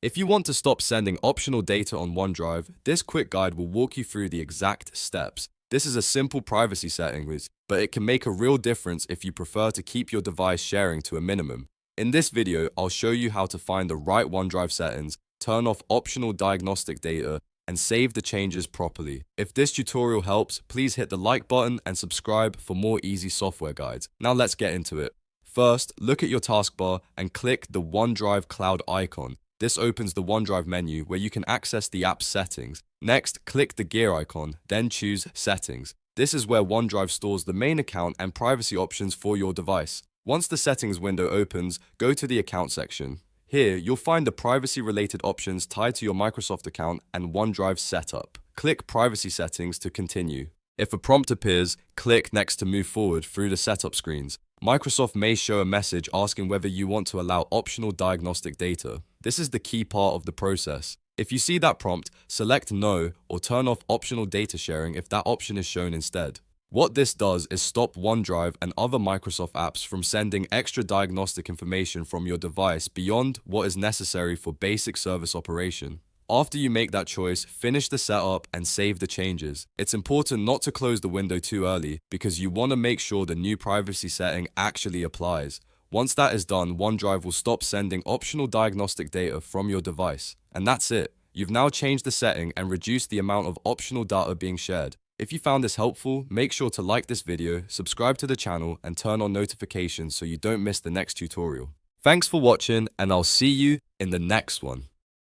If you want to stop sending optional data on OneDrive, this quick guide will walk you through the exact steps. This is a simple privacy setting, but it can make a real difference if you prefer to keep your device sharing to a minimum. In this video, I'll show you how to find the right OneDrive settings, turn off optional diagnostic data, and save the changes properly. If this tutorial helps, please hit the like button and subscribe for more easy software guides. Now let's get into it. First, look at your taskbar and click the OneDrive cloud icon. This opens the OneDrive menu where you can access the app's settings. Next, click the gear icon, then choose Settings. This is where OneDrive stores the main account and privacy options for your device. Once the settings window opens, go to the account section. Here, you'll find the privacy-related options tied to your Microsoft account and OneDrive setup. Click Privacy Settings to continue. If a prompt appears, click Next to move forward through the setup screens. Microsoft may show a message asking whether you want to allow optional diagnostic data. This is the key part of the process. If you see that prompt, select No or turn off optional data sharing if that option is shown instead. What this does is stop OneDrive and other Microsoft apps from sending extra diagnostic information from your device beyond what is necessary for basic service operation. After you make that choice, finish the setup and save the changes. It's important not to close the window too early because you want to make sure the new privacy setting actually applies. Once that is done, OneDrive will stop sending optional diagnostic data from your device. And that's it. You've now changed the setting and reduced the amount of optional data being shared. If you found this helpful, make sure to like this video, subscribe to the channel, and turn on notifications so you don't miss the next tutorial. Thanks for watching, and I'll see you in the next one.